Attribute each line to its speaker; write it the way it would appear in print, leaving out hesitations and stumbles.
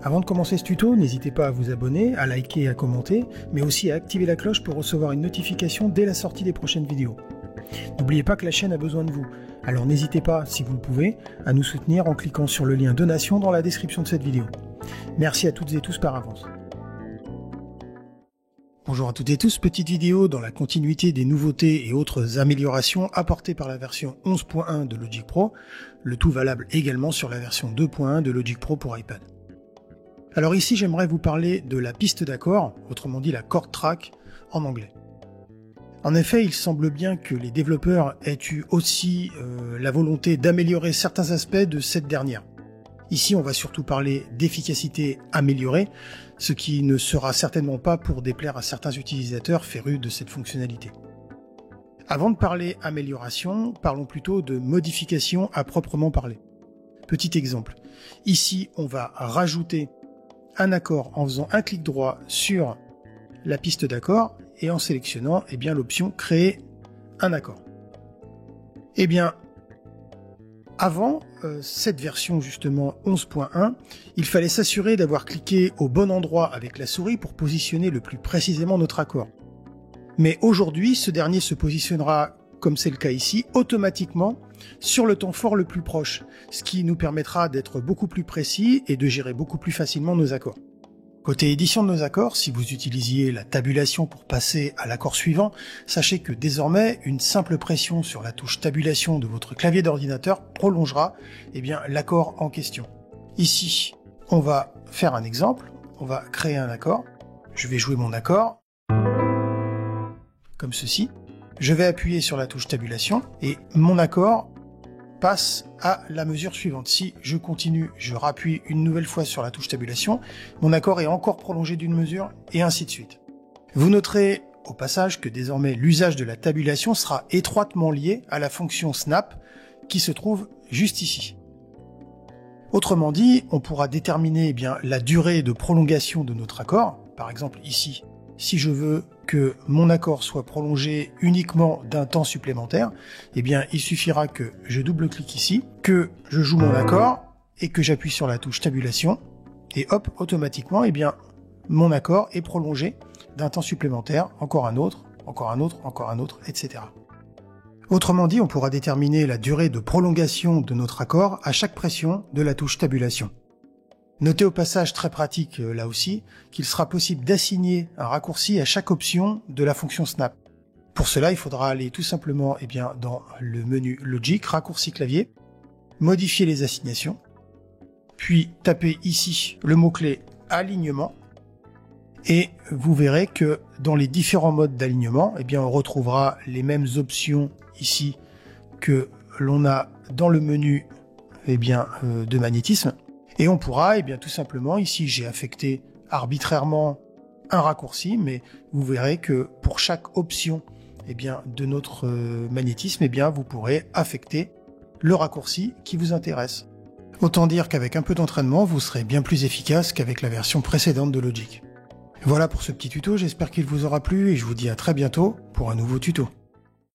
Speaker 1: Avant de commencer ce tuto, n'hésitez pas à vous abonner, à liker et à commenter, mais aussi à activer la cloche pour recevoir une notification dès la sortie des prochaines vidéos. N'oubliez pas que la chaîne a besoin de vous, alors n'hésitez pas, si vous le pouvez, à nous soutenir en cliquant sur le lien donation dans la description de cette vidéo. Merci à toutes et tous par avance. Bonjour à toutes et tous, petite vidéo dans la continuité des nouveautés et autres améliorations apportées par la version 11.1 de Logic Pro, le tout valable également sur la version 2.1 de Logic Pro pour iPad. Alors ici j'aimerais vous parler de la piste d'accord, autrement dit la chord track en anglais. En effet, il semble bien que les développeurs aient eu aussi la volonté d'améliorer certains aspects de cette dernière. Ici, on va surtout parler d'efficacité améliorée, ce qui ne sera certainement pas pour déplaire à certains utilisateurs férus de cette fonctionnalité. Avant de parler amélioration, parlons plutôt de modification à proprement parler. Petit exemple, ici on va rajouter un accord en faisant un clic droit sur la piste d'accord et en sélectionnant l'option créer un accord. Avant cette version justement 11.1, il fallait s'assurer d'avoir cliqué au bon endroit avec la souris pour positionner le plus précisément notre accord. Mais aujourd'hui, ce dernier se positionnera, comme c'est le cas ici, automatiquement sur le temps fort le plus proche, ce qui nous permettra d'être beaucoup plus précis et de gérer beaucoup plus facilement nos accords. Côté édition de nos accords, si vous utilisiez la tabulation pour passer à l'accord suivant, sachez que désormais, une simple pression sur la touche tabulation de votre clavier d'ordinateur prolongera l'accord en question. Ici, on va faire un exemple, on va créer un accord, je vais jouer mon accord, comme ceci, je vais appuyer sur la touche tabulation et mon accord passe à la mesure suivante. Si je continue, je rappuie une nouvelle fois sur la touche tabulation, mon accord est encore prolongé d'une mesure, et ainsi de suite. Vous noterez au passage que désormais l'usage de la tabulation sera étroitement lié à la fonction snap qui se trouve juste ici. Autrement dit, on pourra déterminer la durée de prolongation de notre accord. Par exemple ici, si je veux que mon accord soit prolongé uniquement d'un temps supplémentaire, il suffira que je double-clique ici, que je joue mon accord et que j'appuie sur la touche tabulation et hop, automatiquement, mon accord est prolongé d'un temps supplémentaire, encore un autre, encore un autre, encore un autre, etc. Autrement dit, on pourra déterminer la durée de prolongation de notre accord à chaque pression de la touche tabulation. Notez au passage, très pratique là aussi, qu'il sera possible d'assigner un raccourci à chaque option de la fonction Snap. Pour cela, il faudra aller tout simplement dans le menu Logic, raccourci clavier, modifier les assignations, puis taper ici le mot-clé alignement, et vous verrez que dans les différents modes d'alignement, on retrouvera les mêmes options ici que l'on a dans le menu de magnétisme. Et on pourra, tout simplement, ici j'ai affecté arbitrairement un raccourci, mais vous verrez que pour chaque option de notre magnétisme, vous pourrez affecter le raccourci qui vous intéresse. Autant dire qu'avec un peu d'entraînement, vous serez bien plus efficace qu'avec la version précédente de Logic. Voilà pour ce petit tuto, j'espère qu'il vous aura plu et je vous dis à très bientôt pour un nouveau tuto.